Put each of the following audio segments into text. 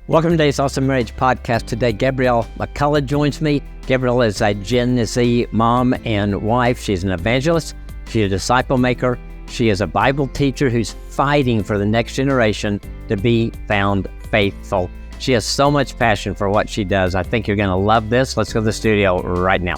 Welcome to today's Awesome Marriage Podcast. Today, Gabrielle McCullough joins me. Gabrielle is a Gen Z mom and wife. She's an evangelist. She's a disciple maker. She is a Bible teacher who's fighting for the next generation to be found faithful. She has so much passion for what she does. I think you're going to love this. Let's go to the studio right now.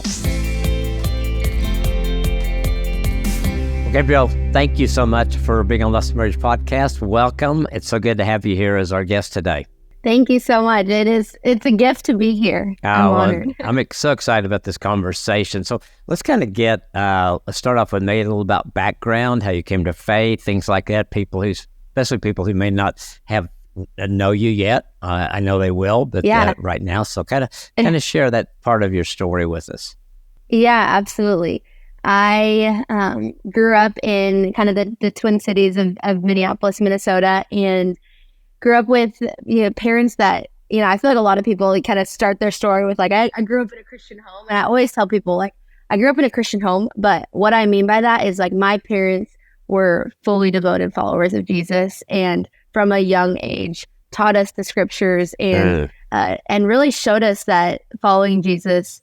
Well, Gabrielle, thank you so much for being on the Awesome Marriage Podcast. Welcome. It's so good to have you here as our guest today. Thank you so much. It's a gift to be here. I'm honored. I'm so excited about this conversation. So let's kind of let's start off with maybe a little about background, how you came to faith, things like that. Especially people who may not know you yet. I know they will, but right now. So kind of share that part of your story with us. Yeah, absolutely. I grew up in kind of the Twin Cities of Minneapolis, Minnesota, and grew up with parents that, I feel like a lot of people kind of start their story with like, I grew up in a Christian home. And I always tell people like, I grew up in a Christian home, but what I mean by that is like my parents were fully devoted followers of Jesus, and from a young age taught us the scriptures and really showed us that following Jesus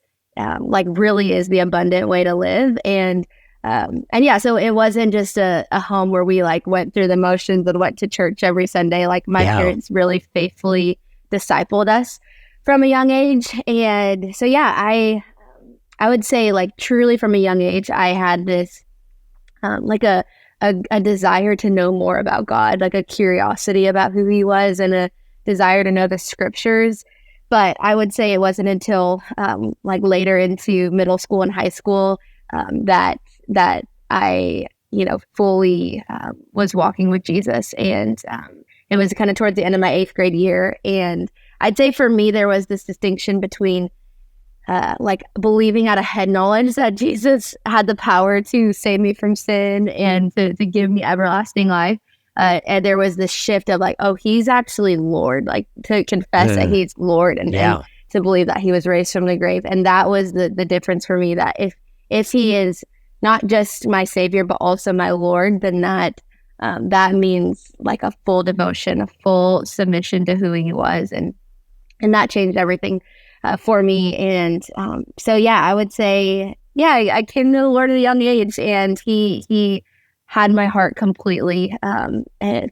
really is the abundant way to live. So it wasn't just a home where we like went through the motions and went to church every Sunday. Like my parents really faithfully discipled us from a young age. And so, I would say like truly from a young age, I had this a desire to know more about God, like a curiosity about who he was and a desire to know the scriptures. But I would say it wasn't until later into middle school and high school that I, fully was walking with Jesus. And it was kind of towards the end of my 8th grade year. And I'd say for me, there was this distinction between believing out of head knowledge that Jesus had the power to save me from sin and to give me everlasting life. And there was this shift of like, oh, he's actually Lord, like to confess that he's Lord and to believe that he was raised from the grave. And that was the difference for me, that if he is not just my Savior, but also my Lord, then that means like a full devotion, a full submission to who he was. And that changed everything for me. And I would say, I came to the Lord at a young age, and he had my heart completely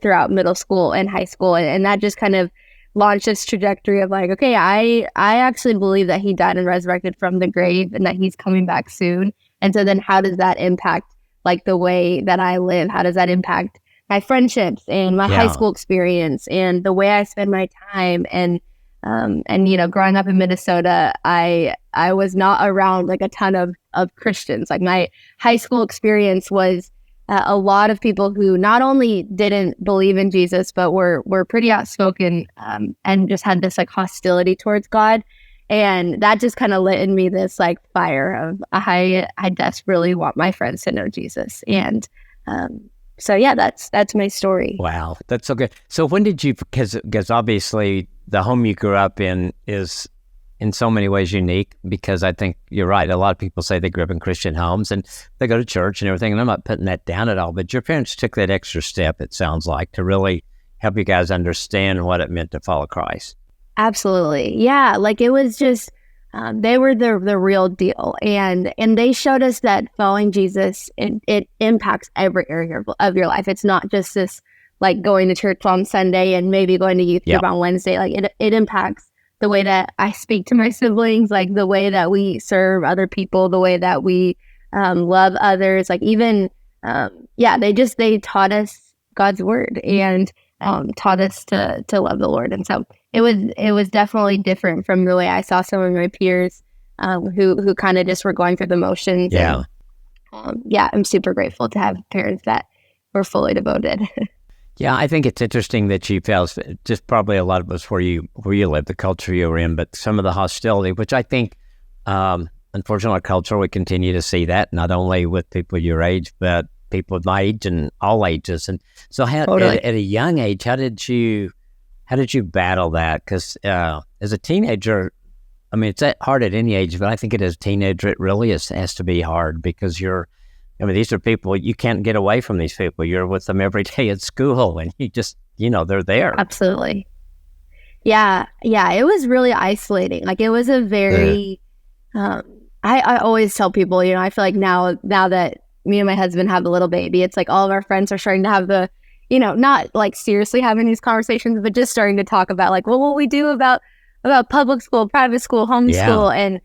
throughout middle school and high school. And that just kind of launched this trajectory of like, okay, I actually believe that he died and resurrected from the grave and that he's coming back soon. And so then how does that impact like the way that I live? How does that impact my friendships and my high school experience and the way I spend my time? And growing up in Minnesota, I was not around like a ton of Christians. Like my high school experience was a lot of people who not only didn't believe in Jesus, but were pretty outspoken and just had this like hostility towards God. And that just kind of lit in me this like fire of I desperately want my friends to know Jesus. And that's my story. Wow, that's so good. So when did you, because obviously the home you grew up in is in so many ways unique, because I think you're right. A lot of people say they grew up in Christian homes and they go to church and everything, and I'm not putting that down at all, but your parents took that extra step, it sounds like, to really help you guys understand what it meant to follow Christ. Absolutely. Yeah. Like it was just, they were the real deal. And they showed us that following Jesus, it impacts every area of your life. It's not just this like going to church on Sunday and maybe going to youth group on Wednesday. Like it impacts the way that I speak to my siblings, like the way that we serve other people, the way that we love others. Like even, they taught us God's word and taught us to love the Lord. And so it was definitely different from the way I saw some of my peers who kind of just were going through the motions. Yeah. And, I'm super grateful to have parents that were fully devoted. Yeah, I think it's interesting that you felt just probably a lot of us where you live, the culture you were in, but some of the hostility, which I think, unfortunately, our culture, we continue to see that not only with people your age, but people my age and all ages. And so, at a young age, how did you battle that? Because as a teenager, I mean, it's hard at any age, but I think as a teenager, it really has to be hard because these are people, you can't get away from these people. You're with them every day at school and you just, they're there. Absolutely. Yeah, it was really isolating. Like, it was a very, I always tell people, I feel like now that me and my husband have a little baby, it's like all of our friends are starting to have the, not like seriously having these conversations, but just starting to talk about like, well, what we do about public school, private school, homeschool. Yeah. And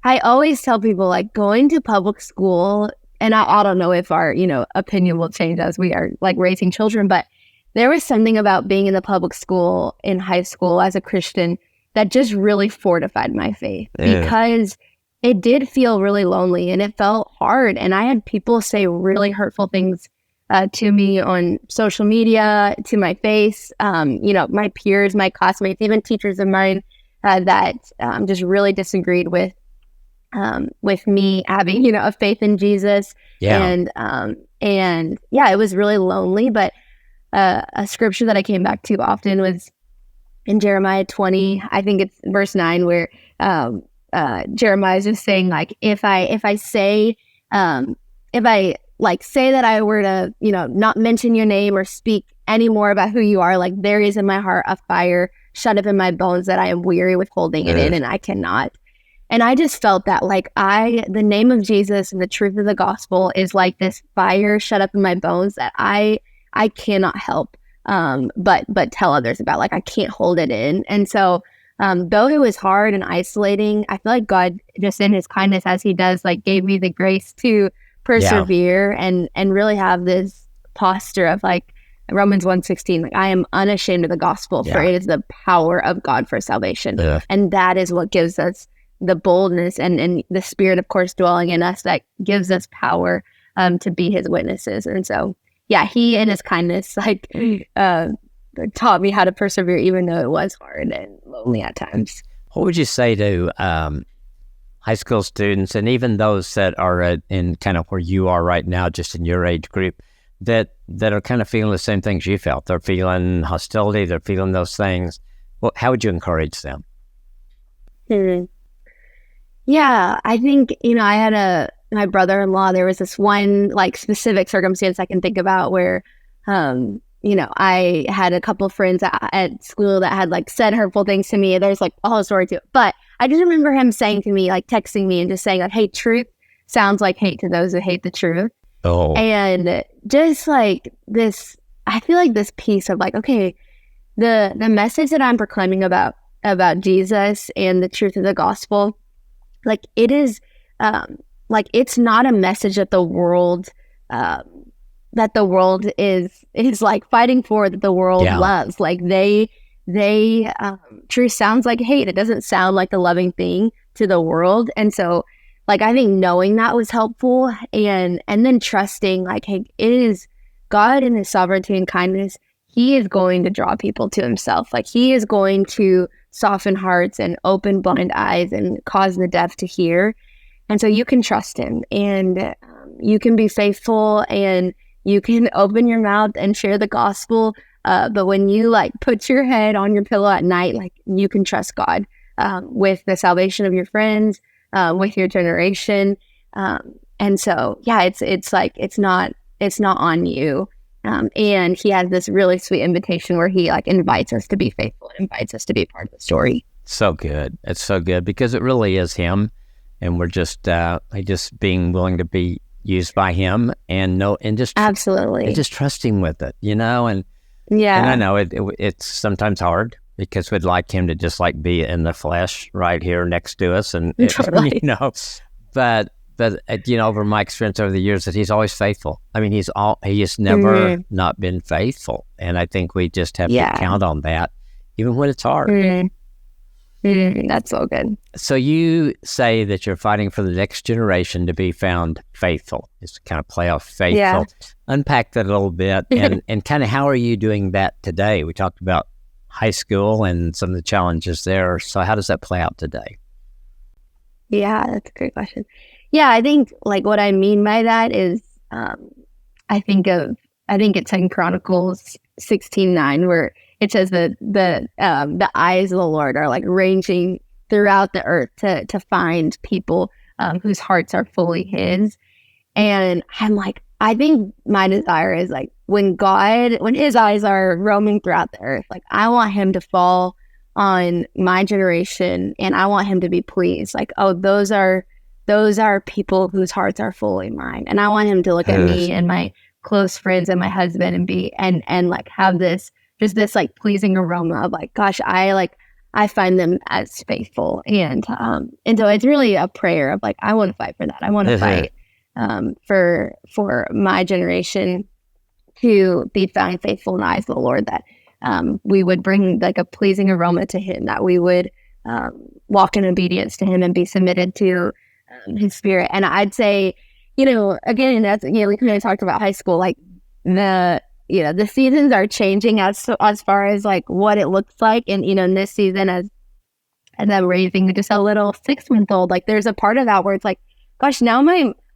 I always tell people, like, going to public school, and I don't know if our, opinion will change as we are like raising children, but there was something about being in the public school in high school as a Christian that just really fortified my faith, because it did feel really lonely and it felt hard. And I had people say really hurtful things to me on social media, to my face, my peers, my classmates, even teachers of mine that just really disagreed with me having, a faith in Jesus. And it was really lonely. But a scripture that I came back to often was in Jeremiah 20, I think it's verse 9, where Jeremiah is just saying, like, if I say that I were to, not mention your name or speak any more about who you are, like, there is in my heart a fire shut up in my bones that I am weary with holding it in, and I cannot. And I just felt that, like, the name of Jesus and the truth of the gospel is like this fire shut up in my bones that I cannot help but tell others about. Like, I can't hold it in. And so though it was hard and isolating, I feel like God, just in his kindness, as he does, like, gave me the grace to persevere and really have this posture of, like, Romans 1:16, like, I am unashamed of the gospel, for it is the power of God for salvation. And that is what gives us the boldness and the Spirit, of course, dwelling in us, that gives us power to be his witnesses. And so, he in his kindness, like, taught me how to persevere, even though it was hard and lonely at times. What would you say to high school students, and even those that are in kind of where you are right now, just in your age group, that are kind of feeling the same things you felt? They're feeling hostility, they're feeling those things. Well, how would you encourage them? Yeah, I think, I had my brother-in-law, there was this one, like, specific circumstance I can think about where, I had a couple of friends at school that had, like, said hurtful things to me. There's, like, a whole story to it. But I just remember him saying to me, like, texting me and just saying, like, hey, truth sounds like hate to those who hate the truth. Oh. And just, like, this, I feel like this piece of, like, okay, the message that I'm proclaiming about Jesus and the truth of the gospel, like, it is, like, it's not a message that the world is like fighting for, that the world loves. Like, truth sounds like hate. It doesn't sound like the loving thing to the world. And so, like, I think knowing that was helpful, and then trusting, like, hey, it is God in his sovereignty and kindness. He is going to draw people to himself. Like, he is going to soften hearts and open blind eyes and cause the deaf to hear. And so you can trust him, and you can be faithful, and you can open your mouth and share the gospel. But when you, like, put your head on your pillow at night, like, you can trust God with the salvation of your friends, with your generation. And so, it's not on you. And he has this really sweet invitation where he, like, invites us to be faithful and invites us to be part of the story. So good. It's so good, because it really is him, and we're just being willing to be used by him, and just absolutely, and just trust him with it, and and I know it's sometimes hard, because we'd like him to just, like, be in the flesh right here next to us, and totally. But over my experience over the years, that he's always faithful. I mean, he has never not been faithful, and I think we just have to count on that, even when it's hard. That's so good. So you say that you're fighting for the next generation to be found faithful. It's kind of play off faithful. Yeah. Unpack that a little bit, and kind of how are you doing that today? We talked about high school and some of the challenges there. So how does that play out today? Yeah, that's a great question. Yeah, I think, like, what I mean by that is, I think it's in Chronicles 16:9, where it says that the eyes of the Lord are, like, ranging throughout the earth to find people whose hearts are fully his. And I'm like, I think my desire is, like, when his eyes are roaming throughout the earth, like, I want him to fall on my generation, and I want him to be pleased. Like, oh, those are people whose hearts are fully mine. And I want him to look at me and my close friends and my husband and be and like have this just this like pleasing aroma of like, gosh, I find them as faithful. And so it's really a prayer of like, I want to fight for that. I want to fight for my generation to be found faithful in the eyes of the Lord, that we would bring like a pleasing aroma to him, that we would walk in obedience to him and be submitted to his spirit. And I'd say, again, that's, we kind of talked about high school, like the seasons are changing as far as like what it looks like. And, in this season, as I'm raising just a little 6-month-old, like there's a part of that where it's like, gosh, now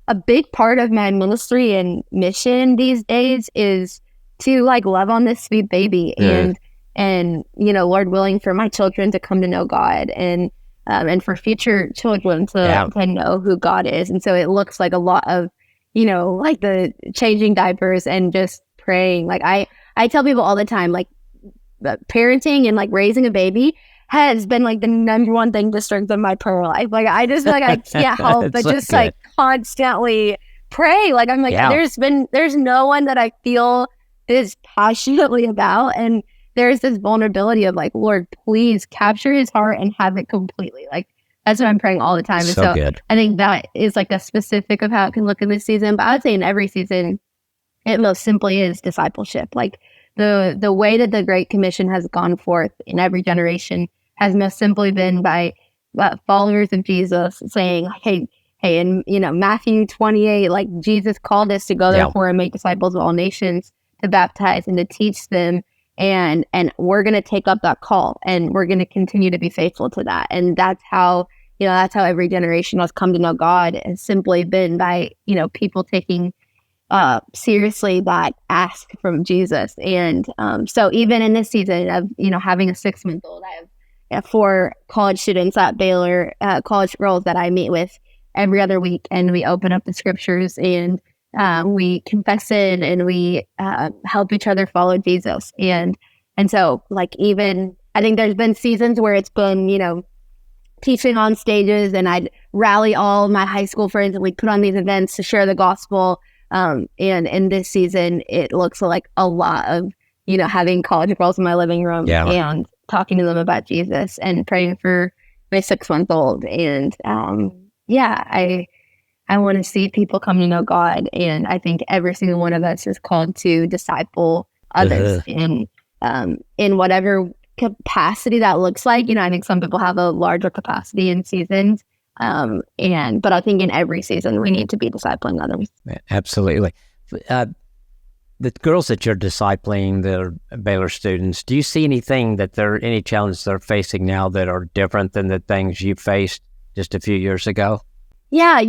a big part of my ministry and mission these days is to like love on this sweet baby and Lord willing, for my children to come to know God and for future children to know who God is. And so it looks like a lot of, like the changing diapers and just praying. Like I tell people all the time, like parenting and like raising a baby has been like the number one thing to strengthen my prayer life. Like I just like I can't help but just like constantly pray. Like I'm like there's no one that I feel this passionately about, and there's this vulnerability of like, Lord, please capture his heart and have it completely. Like that's what I'm praying all the time. And so good. I think that is like a specific of how it can look in this season. But I would say in every season, it most simply is discipleship. Like the way that the Great Commission has gone forth in every generation has most simply been by followers of Jesus saying, hey, in Matthew 28, like Jesus called us to go therefore and make disciples of all nations, to baptize and to teach them, and we're going to take up that call, and we're going to continue to be faithful to that. And that's how every generation has come to know God, has simply been by people taking seriously that ask from Jesus. And so even in this season of having a 6-month-old, I have 4 college students at Baylor, college girls that I meet with every other week, and we open up the scriptures and we confess it, and we help each other follow Jesus. And so like even I think there's been seasons where it's been teaching on stages, and I'd rally all my high school friends and we'd put on these events to share the gospel. And in this season, it looks like a lot of, having college girls in my living room and talking to them about Jesus and praying for my 6-month-old. And I want to see people come to know God. And I think every single one of us is called to disciple others in whatever capacity that looks like. I think some people have a larger capacity in seasons. But I think in every season we need to be discipling others. Absolutely. The girls that you're discipling, the Baylor students, do you see anything any challenges they're facing now that are different than the things you faced just a few years ago? Yeah,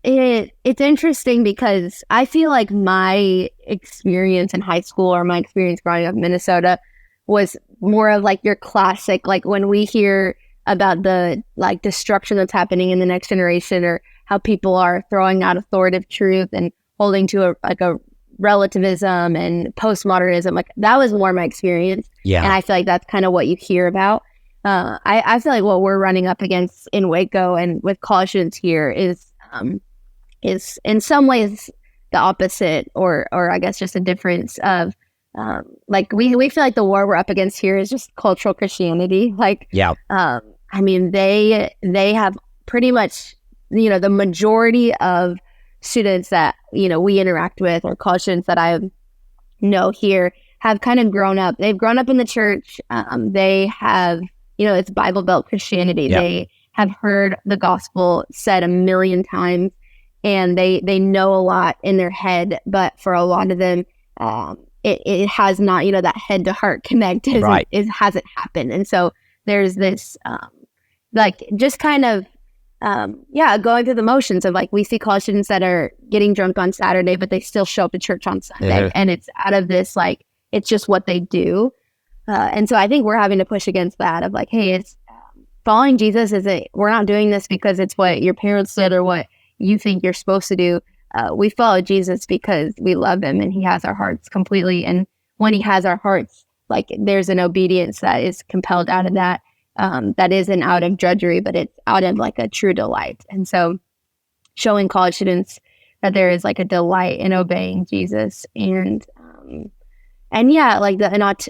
it's interesting because I feel like my experience in high school, or my experience growing up in Minnesota, was more of like your classic, like when we hear about the like destruction that's happening in the next generation, or how people are throwing out authoritative truth and holding to a relativism and postmodernism. Like that was more my experience. Yeah. And I feel like that's kind of what you hear about. I feel like what we're running up against in Waco and with college students here is in some ways the opposite, or I guess just a difference of like we feel like the war we're up against here is just cultural Christianity. Like I mean they have pretty much the majority of students that we interact with, or college students that I know here, have kind of grown up. They've grown up in the church. They have it's Bible Belt Christianity. They have heard the gospel said a million times, and they know a lot in their head, but for a lot of them it has not that head to heart connect hasn't happened. And so there's this like just kind of going through the motions of like, we see college students that are getting drunk on Saturday, but they still show up to church on Sunday. And it's out of this, like, it's just what they do. And so I think we're having to push against that of like, hey, it's following Jesus we're not doing this because it's what your parents did or what you think you're supposed to do. We follow Jesus because we love him and he has our hearts completely. And when he has our hearts, like there's an obedience that is compelled out of that, that isn't out of drudgery, but it's out of like a true delight. And so showing college students that there is like a delight in obeying Jesus, and yeah, like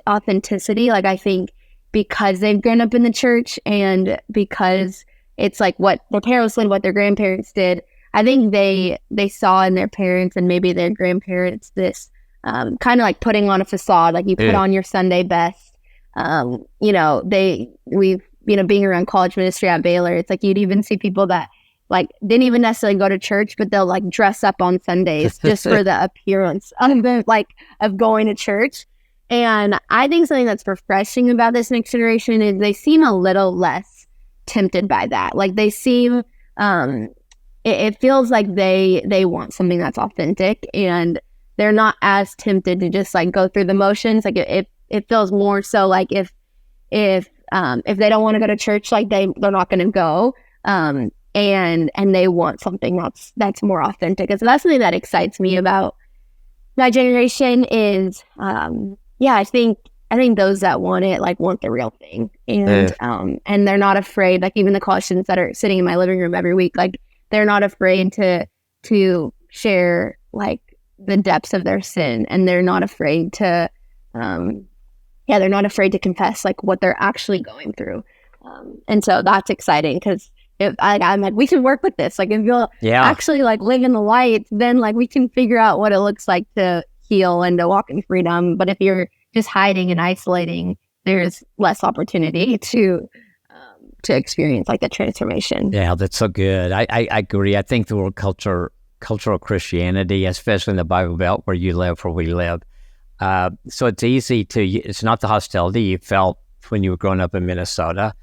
authenticity. Like I think because they've grown up in the church and because it's like what their parents did, what their grandparents did, I think they saw in their parents and maybe their grandparents this kind of like putting on a facade, like you put on your Sunday best. You know, being around college ministry at Baylor, it's like you'd even see people that like didn't even necessarily go to church, but they'll like dress up on Sundays just for the appearance of going to church. And I think something that's refreshing about this next generation is they seem a little less tempted by that. Like they seem, it feels like they want something that's authentic, and they're not as tempted to just like go through the motions. Like it feels more so like if they don't want to go to church, like they're not going to go. And they want something that's more authentic. And so that's something that excites me about my generation is, I think those that want it, like want the real thing. And they're not afraid, like even the college students that are sitting in my living room every week, like they're not afraid to share like the depths of their sin. And they're not afraid to, they're not afraid to confess like what they're actually going through. And so that's exciting because I'm like, we can work with this. Like if you'll actually like live in the light, then like we can figure out what it looks like to heal and to walk in freedom. But if you're just hiding and isolating, there's less opportunity to experience like the transformation. Yeah, that's so good. I agree. I think the word cultural Christianity, especially in the Bible Belt where you live, where we live. So it's easy it's not the hostility you felt when you were growing up in Minnesota.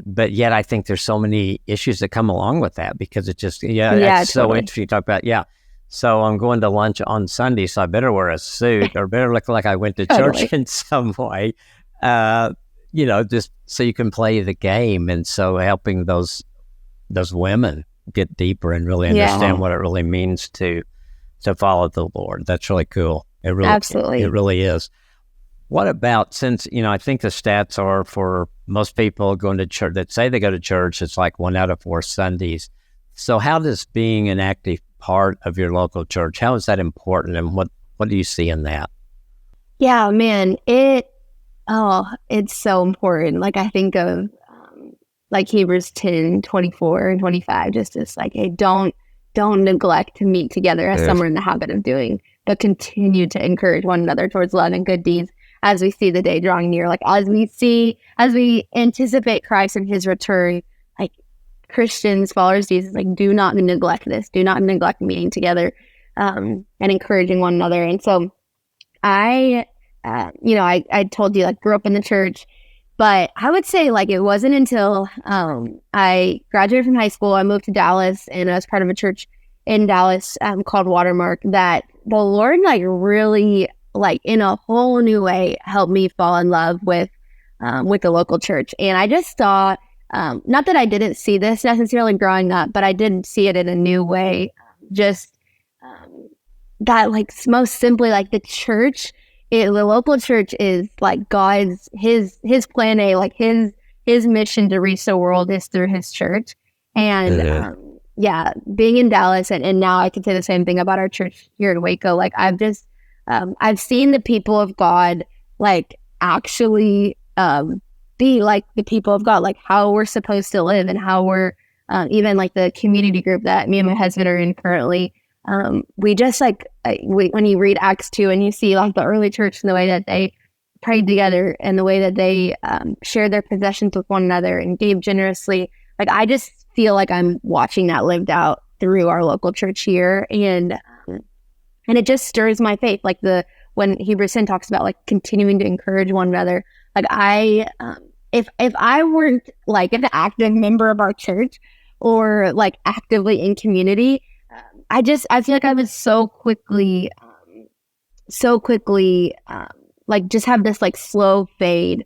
But yet I think there's so many issues that come along with that because it just, that's totally. So interesting to talk about. Yeah. So I'm going to lunch on Sunday, so I better wear a suit or better look like I went to church in some way, just so you can play the game. And so helping those women get deeper and really understand what it really means to follow the Lord. That's really cool. Absolutely. It really is. What about, since, I think the stats are for most people going to church that say they go to church, it's like 1 out of 4 Sundays. So how does being an active part of your local church, how is that important, and what do you see in that? Yeah, man, it's so important. Like I think of like Hebrews 10:24 and 25, just as like, hey, don't neglect to meet together as some are in the habit of doing, but continue to encourage one another towards love and good deeds as we see the day drawing near. Like as we anticipate Christ and his return, like Christians, followers of Jesus, like do not neglect this. Do not neglect meeting together and encouraging one another. And so I told you, like, grew up in the church, but I would say like it wasn't until I graduated from high school, I moved to Dallas, and I was part of a church in Dallas called Watermark, that the Lord like really like in a whole new way helped me fall in love with the local church. And I just saw, not that I didn't see this necessarily growing up, but I did see it in a new way. Just that like most simply, like the church, the local church is like God's, his plan A, like his mission to reach the world is through his church. And being in Dallas, and now I can say the same thing about our church here in Waco. Like I've seen the people of God like actually be like the people of God, like how we're supposed to live, and how we're even like the community group that me and my husband are in currently. We just like when you read Acts 2 and you see like the early church and the way that they prayed together and the way that they shared their possessions with one another and gave generously, like I just feel like I'm watching that lived out through our local church here, and it just stirs my faith. Like when Hebrews 10 talks about like continuing to encourage one another, like if I weren't like an active member of our church or like actively in community, I feel like I would so quickly like just have this like slow fade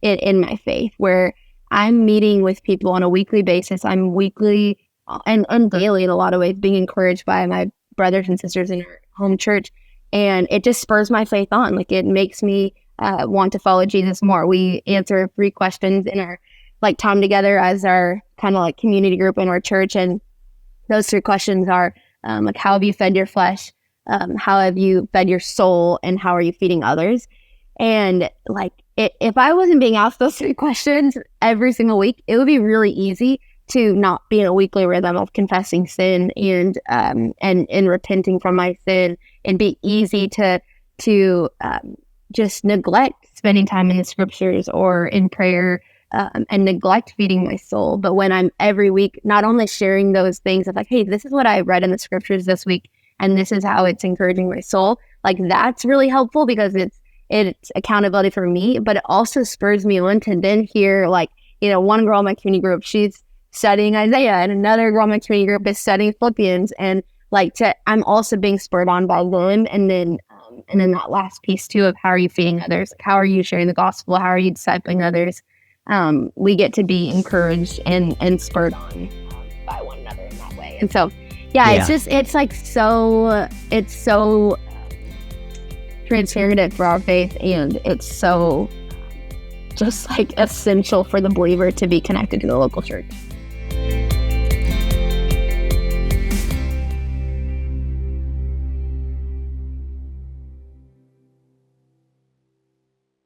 in my faith, where I'm meeting with people on a weekly basis. I'm weekly and daily in a lot of ways being encouraged by my brothers and sisters in our home church, and it just spurs my faith on. Like it makes me want to follow Jesus more. We answer 3 questions in our like time together as our kind of like community group in our church. And those 3 questions are like, how have you fed your flesh? How have you fed your soul? And how are you feeding others? And like, if I wasn't being asked those 3 questions every single week, it would be really easy to not be in a weekly rhythm of confessing sin and repenting from my sin, and be easy to just neglect spending time in the scriptures or in prayer, and neglect feeding my soul. But when I'm every week not only sharing those things of like, hey, this is what I read in the scriptures this week, and this is how it's encouraging my soul, like that's really helpful because it's accountability for me, but it also spurs me on to then hear like, you know, one girl in my community group, she's studying Isaiah, and another girl in my community group is studying Philippians, and like I'm also being spurred on by them. And then that last piece too of how are you feeding others? How are you sharing the gospel? How are you discipling others? We get to be encouraged and spurred on by one another in that way. And so, yeah. It's so transformative for our faith, and it's so just like essential for the believer to be connected to the local church.